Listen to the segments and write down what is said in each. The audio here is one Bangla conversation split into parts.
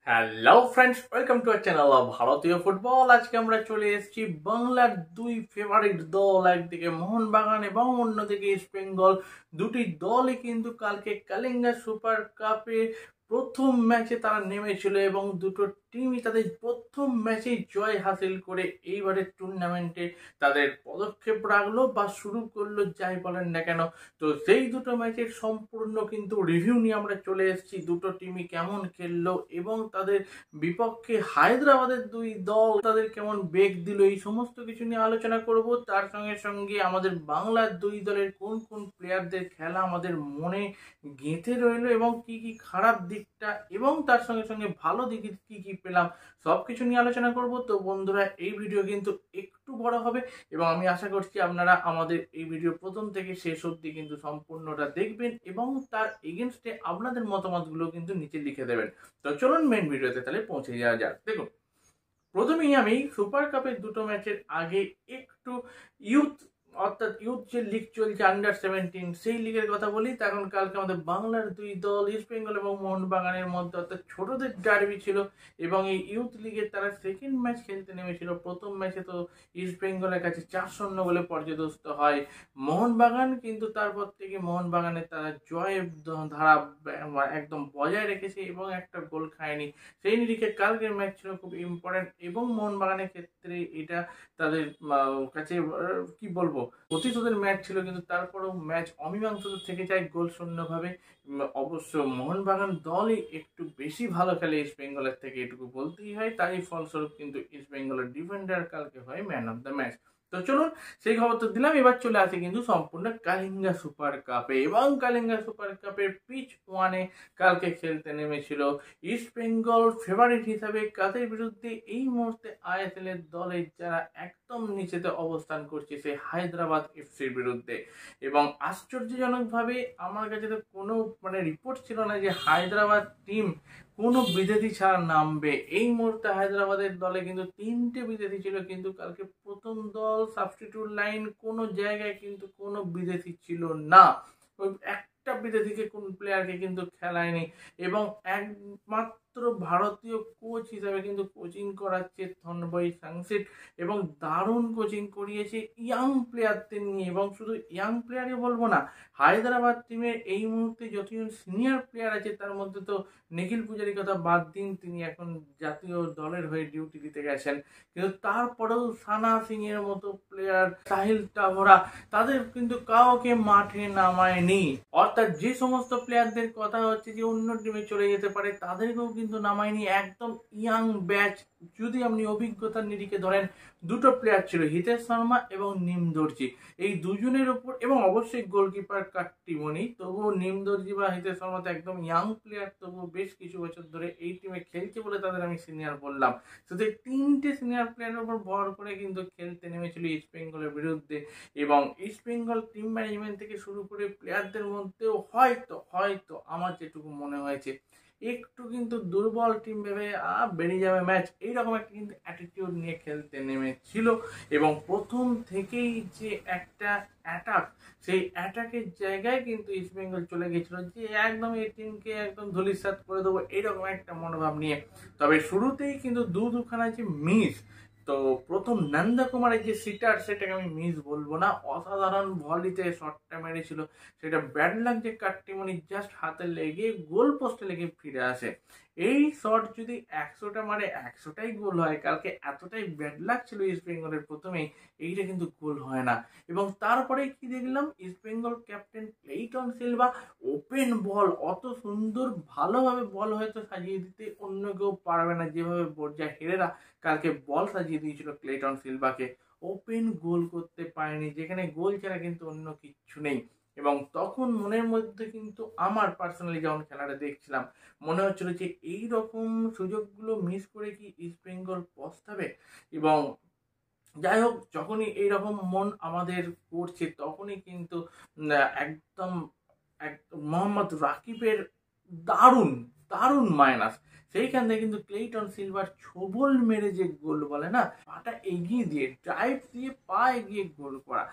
Hello friends, welcome to our channel of ভারতীয় ফুটবল। আজকে আমরা চলে এসেছি বাংলার দুই ফেভারিট দল, একদিকে মোহনবাগান এবং অন্যদিকে ইস্ট বেঙ্গল। দুটি দলই কিন্তু কালকে কালিঙ্গা সুপার কাপে প্রথম ম্যাচে তারা নেমেছিল এবং দুটো টিমই তাদের প্রথম ম্যাচেই জয় হাসিল করে এইবারের টুর্নামেন্টে তাদের পদক্ষেপ রাখলো বা শুরু করলো, যাই বলেন না কেন। তো সেই দুটো ম্যাচের সম্পূর্ণ কিন্তু রিভিউ নিয়ে আমরা চলে এসেছি। দুটো টিমই কেমন খেললো এবং তাদের বিপক্ষে হায়দ্রাবাদের দুই দল তাদের কেমন বেগ দিল, এই সমস্ত কিছু নিয়ে আলোচনা করব। তার সঙ্গে সঙ্গে আমাদের বাংলার দুই দলের কোন কোন প্লেয়ারদের খেলা আমাদের মনে গেঁথে রইলো এবং কি কি খারাপ দিকটা এবং তার সঙ্গে সঙ্গে ভালো দিক কি কি পেলাম, সবকিছু নিয়ে আলোচনা করব। তো বন্ধুরা, এই ভিডিও কিন্তু একটু বড় হবে এবং আমি আশা করছি আপনারা আমাদের এই ভিডিও প্রথম থেকে শেষ অবধি কিন্তু সম্পূর্ণটা দেখবেন এবং তার এগেনস্টে আপনাদের মতামতগুলো কিন্তু নিচে লিখে দেবেন। তো চলুন মেন ভিডিওতে তাহলে পৌঁছে যাওয়া যাক। দেখুন, প্রথমেই আমি সুপার কাপের দুটো ম্যাচের আগে একটু ইউথ ইউথ যে লিগ চলছে আন্ডার 17, সেই লিগের কথা বলি। তখন কালকে আমাদের বাংলার দুই দল ইস্ট বেঙ্গল এবং মোহনবাগানের মধ্যে অর্থাৎ ছোটদের ডার্বি ছিল এবং এই ইউথ লিগের তারা সেকেন্ড ম্যাচ খেলতে নেমেছিল। প্রথম ম্যাচে তো ইস্ট বেঙ্গলের কাছে 4-0 বলে পর্যদস্ত হয় মোহনবাগান, কিন্তু তারপর থেকে মোহনবাগানের তারা জয়ের ধারা একদম বজায় রেখেছে এবং একটা গোল খায়নি। সেই নিরিখে কালকের ম্যাচ ছিল খুব ইম্পর্টেন্ট এবং মোহনবাগানের ক্ষেত্রে এটা তাদের কাছে কি বলবো, প্রতিশোধের ম্যাচ ছিল, কিন্তু তারপরেও ম্যাচ অমীমাংসিত থেকে যায় গোল শূন্যভাবে। অবশ্য মোহনবাগান দলই একটু বেশি ভালো খেলে ইস্ট বেঙ্গলের থেকে, এটুকু বলতেই হয়। তারই ফলস্বরূপ কিন্তু ইস্ট বেঙ্গলের ডিফেন্ডার কালকে হয় ম্যান অফ দ্য ম্যাচ। তো চলুন, সেই খবর তো দিলাম, এবার চলে আসে কিন্তু সম্পূর্ণ কালিঙ্গা সুপার কাপে। এবং কালিঙ্গা সুপার কাপের পিচ ওয়ানে কালকে খেলতে নেমেছিল ইস্ট বেঙ্গল ফেভারিট হিসাবে কাদের বিরুদ্ধে? এই মুহূর্তে আইএসএল এর দলের যারা একদম নিচেতে অবস্থান করছে সেই হায়দ্রাবাদ এফসির বিরুদ্ধে। এবং আশ্চর্যজনকভাবে আমার কাছে তো কোনো রিপোর্ট ছিল না যে হায়দ্রাবাদ টিম কোনো বিদেশি ছাড়া নামবে। এই মুহূর্তে হায়দ্রাবাদের দলে কিন্তু 3টে বিদেশি ছিল, কিন্তু কালকে প্রথম দল সাবস্টিটিউট লাইন কোনো জায়গায় কিন্তু কোনো বিদেশি ছিল না। একটা বিদেশিকে কোন প্লেয়ারকে কিন্তু খেলায়নি এবং একমাত্র ভারতীয় কোচ হিসাবে কিন্তু কোচিং করাচ্ছে থনবই সাংসিট এবং দারুণ কোচিং করিয়েছে ইয়াং প্লেয়ারদের নিয়ে। এবং শুধু ইয়াং প্লেয়ারই বলবো না, হায়দ্রাবাদ টিমের এই মুহূর্তে যতজন সিনিয়র প্লেয়ার আছে তার মধ্যে তো নিখিল পূজারির কথা বাদ দিন, তিনি এখন জাতীয় দলের হয়ে ডিউটি দিতে গেছেন, কিন্তু তারপরেও সানা সিং এর মতো প্লেয়ার, সাহিল টাভরা, তাদের কিন্তু কাউকে মাঠে নামায়নি। অর্থাৎ যে সমস্ত প্লেয়ারদের কথা হচ্ছে যে অন্য টিমে চলে যেতে পারে, তাদেরকেও কিন্তু নামায়নি। একদম ইয়াং ব্যাচ। যদি আপনি অভিজ্ঞতার নিরিখে ধরেন, দুটো প্লেয়ার ছিল, হিতেশ শর্মা এবং নিম দর্জি, এই দুজনের উপর, এবং অবশ্যই গোলকিপার কাট্টিমণি। তবুও নিম দর্জি বা হিতেশ শর্মা তো একদম ইয়াং প্লেয়ার, তবুও বেশ কিছু বছর ধরে এই টিমে খেলছে বলে তাদের আমি সিনিয়র বললাম। শুধু 3টে সিনিয়র প্লেয়ারের উপর ভর করে কিন্তু খেলতে নেমেছিল ইস্ট বেঙ্গলের বিরুদ্ধে। এবং ইস্ট বেঙ্গল টিম ম্যানেজমেন্ট থেকে শুরু করে প্লেয়ারদের মধ্যেও হয়তো আমার যেটুকু মনে হয়েছে একটু কিন্তু দুর্বল টিম ভেবে বেরিয়ে যাবে ম্যাচ, এইরকম একটা কিন্তু অ্যাটিটিউড নিয়ে খেলতে নেমেছিল। এবং প্রথম থেকেই যে একটা অ্যাটাক, সেই অ্যাটাকের জায়গায় কিন্তু ইস্ট বেঙ্গল চলে গেছিল যে একদম এই টিমকে একদম ধূলিসাৎ করে দেবো, এইরকম একটা মনোভাব নিয়ে। তবে শুরুতেই কিন্তু দুখানা যে মিস, তো প্রথম নন্দা কুমারের যে সিটার, সেটাকে আমি মিস বলবো না, অসাধারণ ভলিতে শটটা মেরেছিল। সেটা ব্যাড লাক যে কাট্টিমণি জাস্ট হাতে লেগে গোল পোস্টে লেগে ফিরে আসে। এই শট যদি 100টা মারে 100টাই গোল হয়। কালকে এতটাই ব্যাড লাক ছিল ইস্ট বেঙ্গলের প্রথমেই, এইটা কিন্তু গোল হয় না। এবং তারপরে কি দেখলাম, East Bengal captain Clayton Silva open ball, অত সুন্দর ভালোভাবে বল হয়তো সাজিয়ে দিতে অন্য কেউ পারবে না, যেভাবে বর্জা হেরেরা কালকে বল সাজিয়ে দিয়েছিল ক্লেইটন সিলভাকে। ওপেন গোল করতে পারেনি, যেখানে গোল ছাড়া কিন্তু অন্য কিচ্ছু নেই। এবং তখন মনের মধ্যে কিন্তু আমার পার্সোনালি যখন খেলাটা দেখছিলাম, মনে হচ্ছিল যে এই রকম সুযোগগুলো মিস করে কি ইস্ট বেঙ্গল পস্তাবে। এবং যাই হোক, যখনই এইরকম মন আমাদের করছে তখনই কিন্তু একদম মোহাম্মদ রাকিবের দারুণ দারুণ মাইনাস, সেইখান থেকে কিন্তু ক্লেইটন সিলভার ছোবল মেরে যে গোল বলে না, পাটা এগিয়ে দিয়ে ড্রাইভ দিয়ে পা এগিয়ে গোল করা,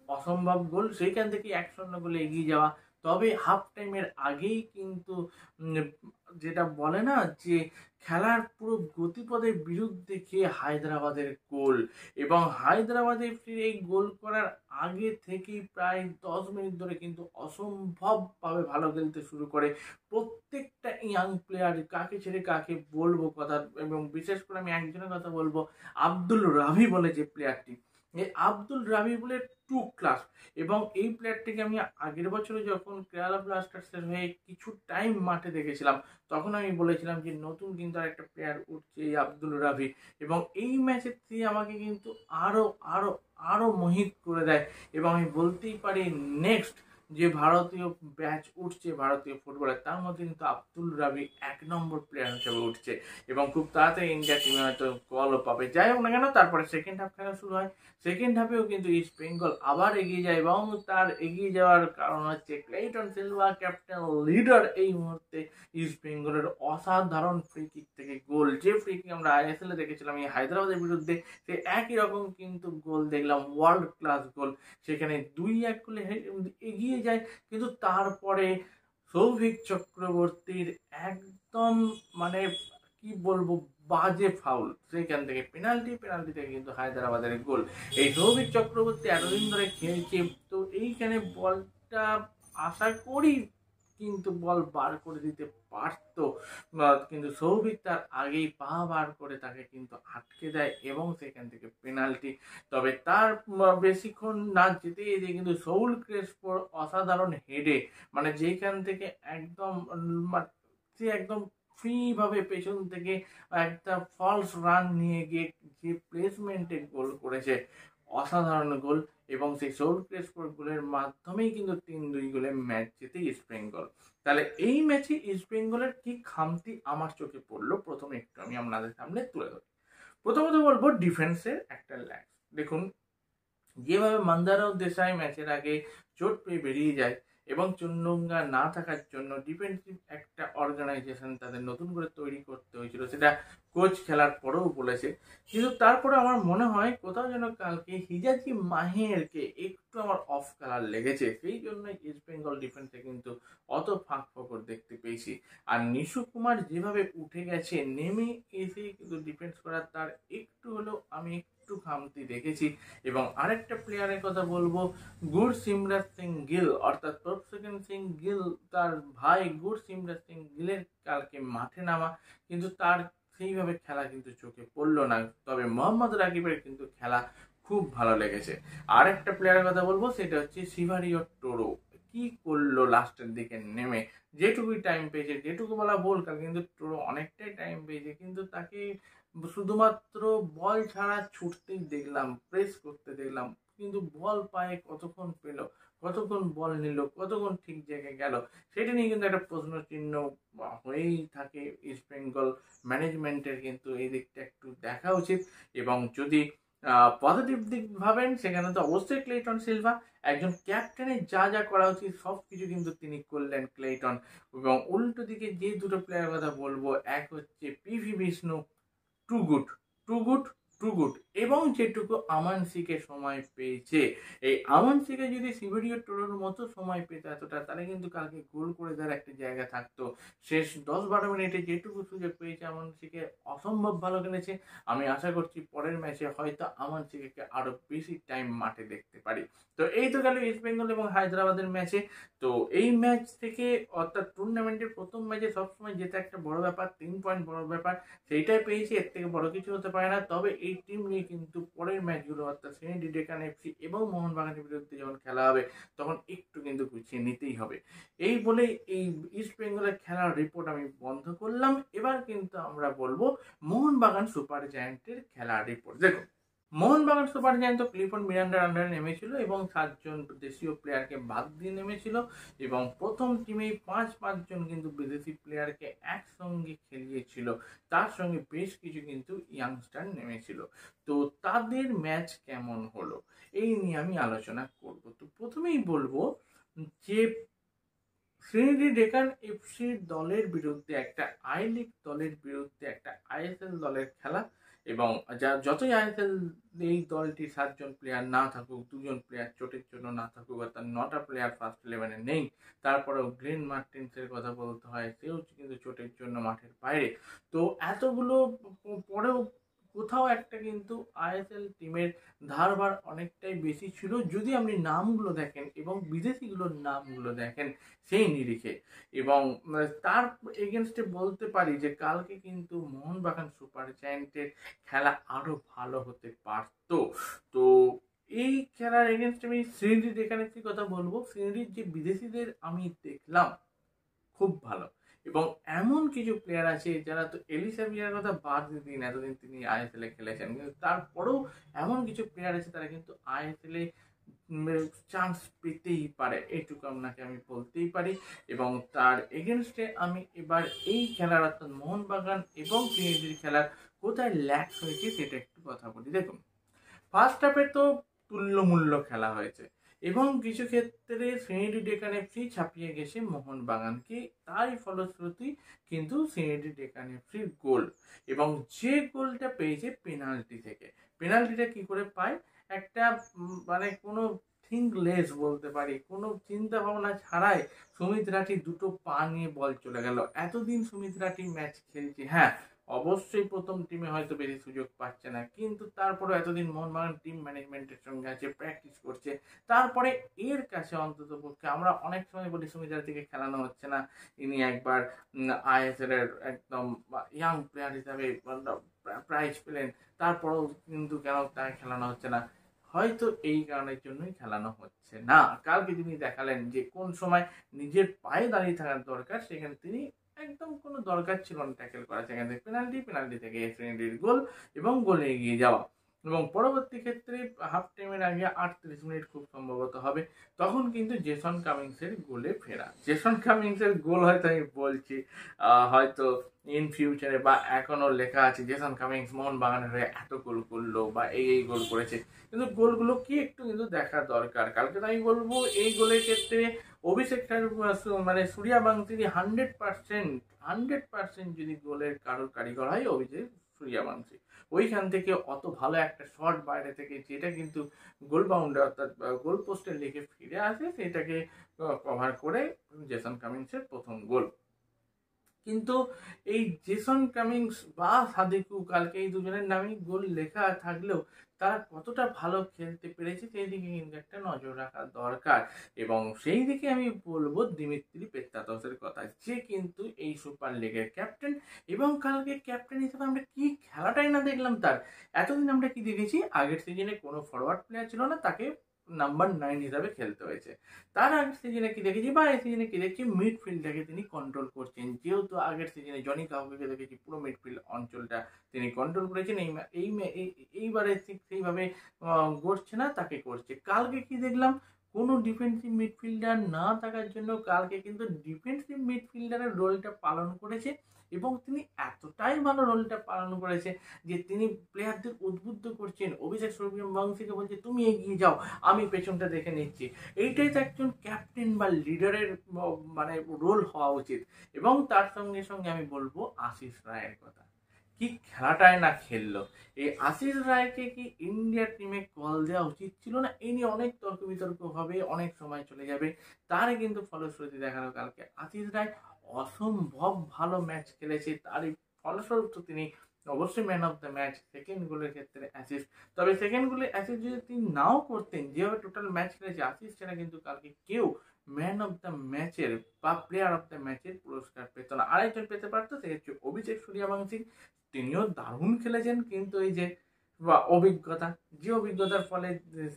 অসম্ভব গোল। সেইখান থেকে 1-0 গোলে এগিয়ে যাওয়া। তবে হাফ টাইমের আগেই কিন্তু যেটা বলে না যে খেলার পুরো গতিপথের বিরুদ্ধে গিয়ে হায়দ্রাবাদের গোল, এবং হায়দ্রাবাদ এফসির এই গোল করার আগে থেকেই প্রায় 10 মিনিট ধরে কিন্তু অসম্ভবভাবে ভালো খেলতে শুরু করে প্রত্যেকটা ইয়াং প্লেয়ার। কাকে ছেড়ে কাকে বলবো কথা, এবং বিশেষ করে আমি একজনের কথা বলবো, আব্দুল রাভি বলে যে প্লেয়ারটি, এই আব্দুল রাভি বলে টু ক্লাস। এবং এই প্লেয়ারটিকে আমি আগের বছরে যখন কেরালা ব্লাস্টার্সের হয়ে কিছু টাইম মাঠে দেখেছিলাম, তখন আমি বলেছিলাম যে নতুন কিন্তু আর একটা প্লেয়ার উঠছে এই আব্দুল রাভি, এবং এই ম্যাচের দিয়ে আমাকে কিন্তু আরো আরো আরো মোহিত করে দেয়। এবং আমি বলতেই পারি নেক্সট যে ভারতীয় ব্যাচ উঠছে ভারতীয় ফুটবলের, তার মধ্যে কিন্তু আব্দুল রাভি 1 নম্বর প্লেয়ার হিসেবে উঠছে, এবং খুব তাড়াতাড়ি ইন্ডিয়া টিমে হয়তো কলও পাবে। যাই হোক না কেন, তারপরে সেকেন্ড হাফ খেলা শুরু হয়। সেকেন্ড হাফেও কিন্তু ইস্ট বেঙ্গল আবার এগিয়ে যায়, এবং তার এগিয়ে যাওয়ার কারণ হচ্ছে ক্লেইটন সিলভা, ক্যাপ্টেন লিডার, এই মুহূর্তে ইস্ট বেঙ্গলের অসাধারণ ফ্রি কিক থেকে গোল। যে ফ্রি কিক আমরা আইএসএল এ দেখেছিলাম এই হায়দ্রাবাদের বিরুদ্ধে, সে একই রকম কিন্তু গোল দেখলাম, ওয়ার্ল্ড ক্লাস গোল। সেখানে 2-1 গোলে এগিয়ে যায়, কিন্তু তারপরে সৌভিক চক্রবর্তীর একদম মানে কি বলবো বাজে ফাউল, সেখান থেকে পেনাল্টি থেকে কিন্তু হায়দ্রাবাদের গোল। এই সৌভিক চক্রবর্তী এতদিন ধরে খেলছে, তো এইখানে বলটা আশা করি কিন্তু বল বার করে দিতে পারতো, কিন্তু সৌভিক তার আগেই পা বার করে তাকে কিন্তু আটকে দেয়, এবং সেখান থেকে পেনাল্টি। তবে তার বেশিক্ষণ না যেতে যেতে কিন্তু সৌল ক্রেসপোর অসাধারণ হেডে, মানে যেখান থেকে একদম সে একদম ফ্রি ভাবে পেছন থেকে একটা ফলস রান নিয়ে গিয়ে যে প্লেসমেন্টে গোল করেছে, অসাধারণ গোল। এবং সেই সৌল ক্রেসপোর গোলের মাধ্যমেই কিন্তু 3-2 গোলে ম্যাচ জেতে ইস্ট বেঙ্গল। তাহলে এই ম্যাচে ইস্ট বেঙ্গলের কি খামতি আমার চোখে পড়লো, প্রথমে একটু আমি আপনাদের সামনে তুলে ধরি। প্রথমত বলবো ডিফেন্সের একটা ল্যাক। দেখুন যেভাবে মন্দারও দেশাই ম্যাচের আগে চোট পেয়ে বেরিয়ে যায়, এবং চুন্নুঙ্গা না থাকার জন্য ডিফেন্সিভ একটা অর্গানাইজেশন তাদের নতুন করে তৈরি করতে হয়েছিল, সেটা কোচ খেলার পরেও বলেছে। কিন্তু তারপরে আমার মনে হয় কোথাও যেন কালকে হিজাজি মাহেরকে একটু আমার অফ কালার লেগেছে, সেই জন্য ইস্ট বেঙ্গল ডিফেন্সে কিন্তু অত ফাঁক ফকর দেখতে পেয়েছি। আর নিশু কুমার যেভাবে উঠে গেছে, নেমে এসে কিন্তু ডিফেন্স করার তার একটু হলেও আমি একটু খামতি দেখেছি। এবং আরেকটা প্লেয়ারের কথা বলবো, গুরসিমরত সিং গিল, অর্থাৎ প্রভসেন সিং গিল, তার ভাই গুরসিমরত সিং গিলের কালকে মাঠে নামা, কিন্তু তার সেইভাবে খেলা কিন্তু চোখে পড়লো না। তবে মোহাম্মদ রাকিবের কিন্তু খেলা খুব ভালো লেগেছে। আর একটা প্লেয়ারের কথা বলবো, সেটা হচ্ছে সিভারিও টোরো। কি করলো লাস্টের দিকে নেমে, যেটুকুই টাইম পেয়েছে, যেটুকু বলা ভুল, কাল কিন্তু টোরো অনেকটাই টাইম পেয়েছে, কিন্তু তাকে শুধুমাত্র বল ছাড়া ছুটতেই দেখলাম, প্রেস করতে দেখলাম, কিন্তু বল পায়ে কতক্ষণ পেল, কতক্ষণ বল নিল, কতক্ষণ ঠিক জায়গায় গেল, সেটা নিয়ে কিন্তু একটা প্রশ্ন চিহ্ন হয়েই থাকে। ইস্ট বেঙ্গল ম্যানেজমেন্টের কিন্তু এই দিকটা একটু দেখা উচিত। এবং যদি পজিটিভ দিক ভাবেন, সেখানে তো অবশ্যই ক্লেইটন সিলভা একজন ক্যাপ্টেনের যা যা করা উচিত সব কিছু কিন্তু তিনি করলেন ক্লেইটন। এবং উল্টো দিকে যে দুটো প্লেয়ারের কথা বলবো, এক হচ্ছে PV Vishnu, too good too good too good, এবং যেটুকু আমানসিকে সময় পেয়েছে, এই আমানসিকে যদি সিভিডিও টোরোর মতো সময় পেতে এতটা, তাহলে কিন্তু কালকে গোল করে দেওয়ার একটা জায়গা থাকতো। শেষ 10-12 মিনিটে যেটুকু সুযোগ পেয়েছে আমানসিকে অসম্ভব ভালো খেলেছে। আমি আশা করছি পরের ম্যাচে হয়তো আমানসিকে আরো বেশি টাইম মাঠে দেখতে পারি। তো এই তো গেল ইস্ট বেঙ্গল এবং হায়দ্রাবাদের ম্যাচে। তো এই ম্যাচ থেকে, অর্থাৎ টুর্নামেন্টের প্রথম ম্যাচে সবসময় জেতা একটা বড় ব্যাপার, 3 পয়েন্ট বড় ব্যাপার, সেইটাই পেয়েছি, এর থেকে বড় কিছু হতে পারে না। তবে এই টিম নিয়ে কিন্তু পরের ম্যাচগুলো, অর্থাৎ ট্রিনিটি ডেকান এফসি এবং মোহনবাগানের বিরুদ্ধে যখন খেলা হবে, তখন একটু কিন্তু গুছিয়ে নিতেই হবে। এই বলেই এই ইস্ট বেঙ্গলের খেলার রিপোর্ট আমি বন্ধ করলাম। এবার কিন্তু আমরা বলবো মোহনবাগান সুপার জায়ান্টের খেলার রিপোর্ট। দেখুন, মোহনবাগান সুপার জায়ান্ট তো ক্লিফোর্ড মিরান্ডার আন্ডারে নেমেছিল, এবং 7 জন দেশীয় প্লেয়ারকে বাদ দিয়ে নেমেছিল, এবং প্রথম টিমেই 5 জন কিন্তু বিদেশি প্লেয়ারকে একসঙ্গে খেলিয়েছিল, তার সঙ্গে বেশ কিছু কিন্তু ইয়াংস্টার নেমেছিল। তো তাদের ম্যাচ কেমন হলো এই নিয়ে আমি আলোচনা করব। তো প্রথমেই বলবো যে ট্রিনিটি ডেকান এফসির দলের বিরুদ্ধে, একটা আই লিগ দলের বিরুদ্ধে একটা আইএসএল দলের খেলা, এবং যতই আইএসএল এই দলটির 7জন প্লেয়ার না থাকুক, 2জন প্লেয়ার চোটের জন্য না থাকুক, অর্থাৎ 9টা প্লেয়ার ফার্স্ট 11-এ নেই, তারপরেও গ্লেন মার্টিন্সের কথা বলতে হয়, সেও কিন্তু চোটের জন্য মাঠের বাইরে। তো এতগুলো পরেও কোথাও একটা কিন্তু আইএসএল টিমের ধারভার অনেকটাই বেশি ছিল যদি আপনি নামগুলো দেখেন এবং বিদেশিগুলোর নামগুলো দেখেন সেই নিরিখে। এবং তার এগেনস্টে বলতে পারি যে কালকে কিন্তু মোহনবাগান সুপার জায়ান্টের খেলা আরো ভালো হতে পারত। তো এই খেলার এগেনস্টে আমি শ্রীনির এখানে কি কথা বলবো, শ্রীনির যে বিদেশিদের আমি দেখলাম খুব ভালো, এবং এমন কিছু প্লেয়ার আছে যারা, তো এলিসা মিয়ার কথা বাদ দিন, এতদিন তিনি আইএসএল এ খেলেছেন, কিন্তু তারপরেও এমন কিছু প্লেয়ার আছে তারা কিন্তু আইএসএল এ চান্স পেতেই পারে, এইটুকু আপনাকে আমি বলতেই পারি। এবং তার এগেনস্টে আমি এবার এই খেলার অর্থাৎ মোহনবাগান এবং সিএনজির খেলার কোথায় ল্যাক্স হয়েছে সেটা একটু কথা বলি। দেখুন, ফার্স্ট হাফে তো তুল্যমূল্য খেলা হয়েছে এবং কিছু ক্ষেত্রে সিএনডি ডেকান এফসি ছাপিয়ে গেছে মোহনবাগানকে, তারই ফলশ্রুতি কিন্তু সিএনডি ডেকান এফসির গোল, এবং যে গোলটা পেয়েছে পেনাল্টি থেকে। পেনাল্টিটা কি করে পায়, একটা মানে কোনো থিঙ্কলেস বলতে পারি, কোনো চিন্তা ভাবনা ছাড়াই সুমিত রাঠি দুটো পা নিয়ে বল চলে গেল। এতদিন সুমিত রাঠি ম্যাচ খেলছে, হ্যাঁ অবশ্যই প্রথম টিমে হয়তো বেশি সুযোগ পাচ্ছে না, কিন্তু তারপরে এতদিন মোহনবাগান টিম ম্যানেজমেন্টের সঙ্গে আছে, প্র্যাকটিস করছে, তারপরে এর কাছে অন্তত পক্ষে আমরা অনেক সময় বলি সুমিত রাঠিকে খেলানো হচ্ছে না, ইনি একবার আইএসএল এর একদম ইয়াং প্লেয়ার হিসাবে প্রাইজ পেলেন, তারপরেও কিন্তু কেন তাকে খেলানো হচ্ছে না, হয়তো এই কারণের জন্যই খেলানো হচ্ছে না। কালকে তিনি দেখালেন যে কোন সময় নিজের পায়ে দাঁড়িয়ে থাকার দরকার, সেখানে তিনি একদম কোনো দরকার ছিল না ট্যাকেল করা, সেখানে পেনাল্টি থেকে এফএনডির গোল এবং গোলে এগিয়ে যাওয়া। এবং পরবর্তী ক্ষেত্রে হাফ টাইমের আগে 38 মিনিট খুব সম্ভবত হবে, তখন কিন্তু জেসন কামিংসের গোলে ফেরা। জেসন কামিংসের গোল হয়তো আমি বলছি হয়তো ইন ফিউচারে বা এখনো লেখা আছে জেসন কামিংস মোহনবাগানের হয়ে এত গোল করলো বা এই গোল করেছে, কিন্তু গোলগুলো কি একটু কিন্তু দেখা দরকার। কালকে তো আমি বলবো এই গোলের ক্ষেত্রে অভিষেক মানে সূর্যবংশী 100% যদি গোলের কারিগর হয় অভিষেক সূর্যবংশী, ওইখান থেকে অত ভালো একটা শট বাইরে থেকে যেটা কিন্তু গোল বাউন্ডারি অর্থাৎ গোল পোস্টের লেগে ফিরে আসে, সেটাকে কভার করে জেসন কামিংসের প্রথম গোল। কিন্তু এই জেসন কামিংস বা সাদিকু, কালকে এই দুজনের নামেই গোল লেখা থাকলেও তারা কতটা ভালো খেলতে পেরেছে সেই দিকে কিন্তু একটা নজর রাখা দরকার। এবং সেই দিকে আমি বলবো দিমিত্রি পেত্রাতসের কথা, যে কিন্তু এই সুপার লিগের ক্যাপ্টেন, এবং কালকে ক্যাপ্টেন হিসেবে আমরা কি খেলাটাই না দেখলাম তার। এতদিন আমরা কি দেখেছি, আগের সিজনে কোনো ফরওয়ার্ড প্লেয়ার ছিল না, তাকে নাম্বার 9 হিসাবে খেলতে হয়েছে। তার আগের সিজনে কি দেখেছি বা এই সিজনে কি দেখছি, মিডফিল্ডটাকে তিনি কন্ট্রোল করছেন, যেহেতু আগের সিজনে জনি কাউকে দেখেছি পুরো মিডফিল্ড অঞ্চলটা তিনি কন্ট্রোল করেছেন, এইবারে ঠিক সেইভাবে করছে না, তাকে করছে। কালকে কি দেখলাম, কোনো ডিফেন্সিভ মিডফিল্ডার না থাকার জন্য কালকে কিন্তু ডিফেন্সিভ মিডফিল্ডারের রোলটা পালন করেছে, এবং তিনি এতটাই ভালো রোলটা পালন করেছে যে তিনি প্লেয়ারদের উদ্বুদ্ধ করছেন, অভিষেক সূর্যবংশীকে বলছে তুমি এগিয়ে যাও, আমি পেছনটা দেখে নিচ্ছি। এইটাই তো একজন ক্যাপ্টেন বা লিডারের মানে রোল হওয়া উচিত। এবং তার সঙ্গে সঙ্গে আমি বলবো আশিস রায়ের কথা, কি খেলাটায় না খেললো। এই আশিস রায়কে কি ইন্ডিয়ার টিমে কল দেওয়া উচিত ছিল না, এই নিয়ে অনেক তর্ক বিতর্ক হবে, অনেক সময় চলে যাবে, তার কিন্তু ফলশ্রুতি দেখালো কালকে আশিস রায় অসম্ভব ভালো ম্যাচ খেলেছে, তারই ফলস্বরূপ তিনি অবশ্যই man of the match. Second গোলের ক্ষেত্রে অ্যাসিস্ট, তবে সেকেন্ড গোলে অ্যাসিস্ট যদি তিনি নাও করতেন, যেভাবে টোটাল ম্যাচ খেলেছে আশিস ছাড়া কিন্তু কালকে কেউ ম্যান অফ দ্য ম্যাচের বা প্লেয়ার অফ দ্য ম্যাচের পুরস্কার পেত না। আরেকজন পেতে পারতো, সে হচ্ছে অভিষেক সূর্যবংশী, তিনিও দারুণ খেলেছেন, কিন্তু এই যে বা অভিজ্ঞতা, যে অভিজ্ঞতার ফলে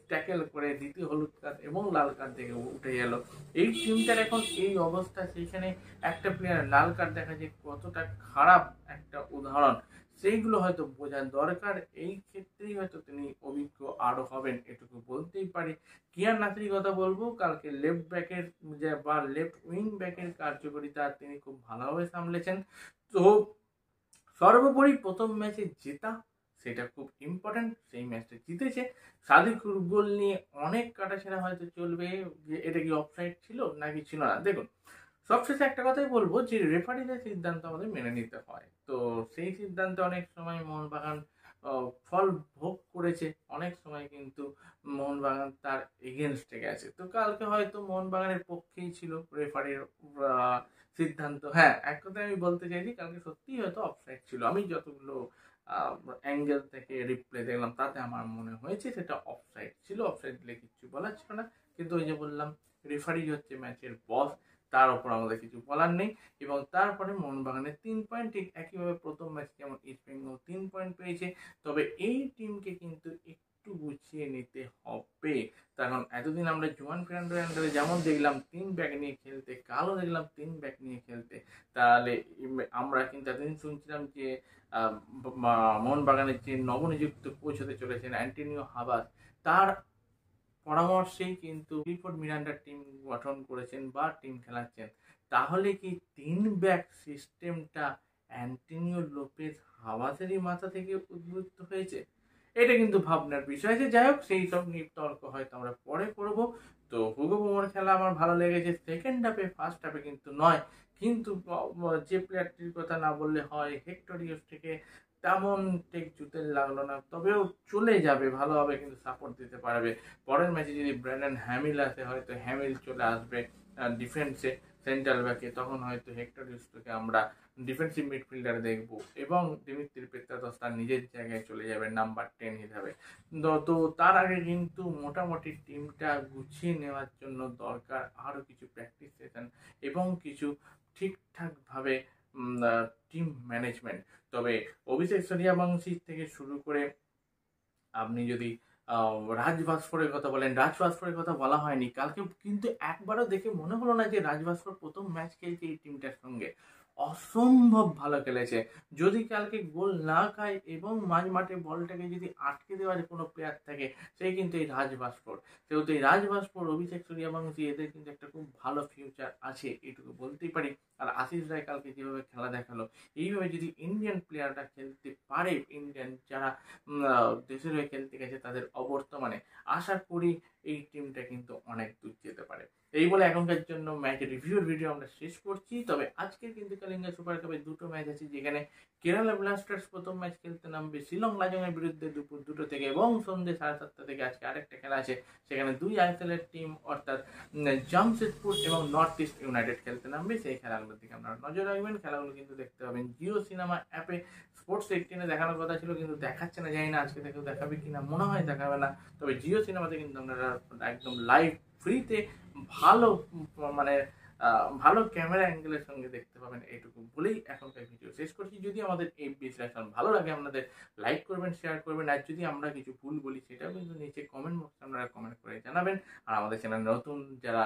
ট্যাকেল করে দ্বিতীয় হলুদ কার্ড এবং লাল কার্ড থেকে উঠে গেল। এই টিমটার এখন এই অবস্থা, সেইখানে একটা প্লেয়ার লাল কার্ড দেখা যে কতটা খারাপ একটা উদাহরণ, সেইগুলো হয়তো বোঝার দরকার। এই ক্ষেত্রেই হয়তো তিনি অভিজ্ঞ আরো হবেন, এটুকু বলতেই পারি। কিয়ান নাসির কথা বলবো, কালকে লেফট ব্যাকের বা লেফট উইং ব্যাকের কার্যকারিতা তিনি খুব ভালোভাবে সামলেছেন। তো সর্বোপরি প্রথম ম্যাচে জেতা সেটা খুব ইম্পর্টেন্ট, সেই ম্যাচটা জিতেছে। সাদিকুর গোল নিয়ে অনেক কাটাছেঁড়া হয়তো চলবে, যে এটা কি অফসাইড ছিল নাকি ছিল না। দেখুন, সবশেষে একটা কথাই বলবো যে রেফারিদের সিদ্ধান্ত আমাদের মেনে নিতে হয়, তো সেই সিদ্ধান্তে অনেক সময় মোহনবাগান ফল ভোগ করেছে, অনেক সময় কিন্তু মোহনবাগান তার এগেনস্টে গেছে। তো কালকে হয়তো মোহনবাগানের পক্ষেই ছিল রেফারির সিদ্ধান্ত। হ্যাঁ, এক কথায় আমি বলতে চাইছি কালকে সত্যিই হয়তো অফসাইড ছিল। আমি যতগুলো অ্যাঙ্গেল থেকে রিপ্লে দেখলাম তাতে আমার মনে হয়েছে সেটা অফসাইড ছিল। অফসাইড দিলে কিচ্ছু বলার ছিল না, কিন্তু ওই যে বললাম রেফারি হচ্ছে ম্যাচের বস, তার উপর আমাদের কিছু বলার নেই। এবং তারপরে মোহনবাগানের 3 পয়েন্ট, ঠিক একইভাবে প্রথম ম্যাচ যেমন ইস্ট বেঙ্গল 3 পয়েন্ট পেয়েছে। তবে এই টিমকে কিন্তু একটু গুছিয়ে নিতে হবে, কারণ এতদিন আমরা জুয়ান ফেরান্ডোর আন্ডারে যেমন দেখলাম 3 ব্যাক নিয়ে খেলতে, কালও দেখলাম 3 ব্যাক নিয়ে খেলতে। তাহলে আমরা কিন্তু এতদিন শুনছিলাম যে মোহনবাগানের যে নবনিযুক্ত কোচ হতে চলেছেন অ্যান্টনিও হাবাস, তার পরামর্শেই কিন্তু ক্লিফোর্ড মিরান্ডার টিম গঠন করেছেন বা টিম খেলাচ্ছেন। তাহলে কি 3 ব্যাক সিস্টেমটা অ্যান্টনিও লোপেজ হাবাসেরই মাথা থেকে উদ্বুদ্ধ হয়েছে? এটা কিন্তু ভাবনার বিষয় আছে। যাই হোক, সেই সব নিয়ে তর্ক হয়তো আমরা পরে করব। তো হুগো বোমোর খেলা আমার ভালো লেগেছে সেকেন্ড হাফে, ফার্স্ট হাফে কিন্তু নয়। কিন্তু যে প্লেয়ারটির কথা না বললে হয়, হেক্টরিয়াস থেকে তেমন টেক জুতের লাগলো না, তবেও চলে যাবে, ভালোভাবে কিন্তু সাপোর্ট দিতে পারবে। পরের ম্যাচে যদি ব্র্যান্ডন হ্যামিল আসে, হয়তো হ্যামিল চলে আসবে ডিফেন্সে সেন্ট্রাল ব্যাকে, তখন হয়তো হেক্টরিয়াসকে আমরা ডিফেন্সিভ মিডফিল্ডার দেখবো এবং দিমিত্রি পেত্রাতস তার নিজের জায়গায় চলে যাবে নাম্বার 10 হিসাবে। তো তার আগে কিন্তু মোটামুটি টিমটা গুছিয়ে নেওয়ার জন্য দরকার আরও কিছু প্র্যাকটিস সেশন এবং কিছু ঠিকঠাকভাবে টিম ম্যানেজমেন্ট। তবে অভিষেক সূর্যবংশী থেকে শুরু করে আপনি যদি রাজ ভাস্করের কথা বলেন, রাজ ভাস্করের কথা বলা হয়নি কালকে, কিন্তু একবারও দেখে মনে হলো না যে রাজ ভাস্কর প্রথম ম্যাচ খেলছে এই টিমটার সঙ্গে। অসম্ভব ভালো খেলেছে। যদি কালকে গোল না খায় এবং মাঝ মাঠে বলটাকে যদি আটকে দেওয়ার কোনো প্লেয়ার থাকে, সেই কিন্তু এই রাজ ভাস্কর। সেহেতু এই রাজ ভাস্কর, অভিষেক সূর্যবংশী, এদের কিন্তু একটা খুব ভালো ফিউচার আছে, এটুকু বলতেই পারি। আর আশিস রায় কালকে যেভাবে খেলা দেখালো, এইভাবে যদি ইন্ডিয়ান প্লেয়াররা খেলতে পারে, ইন্ডিয়ান যারা দেশের হয়ে খেলতে গেছে তাদের অবর্তমানে, আশা করি এই টিমটা কিন্তু অনেক দূর যেতে পারে। এই বলে এখনকার জন্য ম্যাচ রিভিউর ভিডিও আমরা শেষ করছি। তবে আজকে কিন্তু কালিঙ্গা সুপার কাপে দুটো ম্যাচ আছে, যেখানে কেরালা ব্লাস্টার্স প্রথম ম্যাচ খেলতে নামবে শিলং লাজংয়ের বিরুদ্ধে দুপুর 2টো থেকে, এবং সন্ধ্যে 7:30 থেকে আজকে আরেকটা খেলা আছে, সেখানে দুই আইএসএলের টিম অর্থাৎ জামশেদপুর এবং নর্থ ইস্ট ইউনাইটেড খেলতে নামবে। সেই খেলাগুলোর দিকে আপনারা নজর রাখবেন। খেলাগুলো কিন্তু দেখতে পাবেন জিও সিনেমা অ্যাপে। স্পোর্টস 18-এ দেখানোর কথা ছিল কিন্তু দেখাচ্ছে না, জানি না আজকে দেখেও দেখাবে কিনা, মনে হয় দেখাবে না। তবে জিও সিনেমাতে কিন্তু আপনারা একদম লাইভ ফ্রিতে ভালো মানে ভালো ক্যামেরা অ্যাঙ্গেলের সঙ্গে দেখতে পাবেন, এইটুকু বলেই এখনকার ভিডিও শেষ করছি। যদি আমাদের এই বিশ্লেষণ ভালো লাগে আপনাদের, লাইক করবেন, শেয়ার করবেন, আর যদি আমরা কিছু ভুল বলি সেটাও কিন্তু নিচে কমেন্ট বক্সে আপনারা কমেন্ট করে জানাবেন। আর আমাদের চ্যানেল নতুন যারা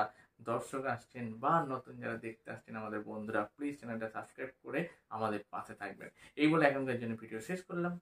দর্শক আসছেন বা নতুন যারা দেখতে আসছেন আমাদের বন্ধুরা, প্লিজ চ্যানেলটা সাবস্ক্রাইব করে আমাদের পাশে থাকবেন। এই বলে এখনকার জন্য ভিডিও শেষ করলাম।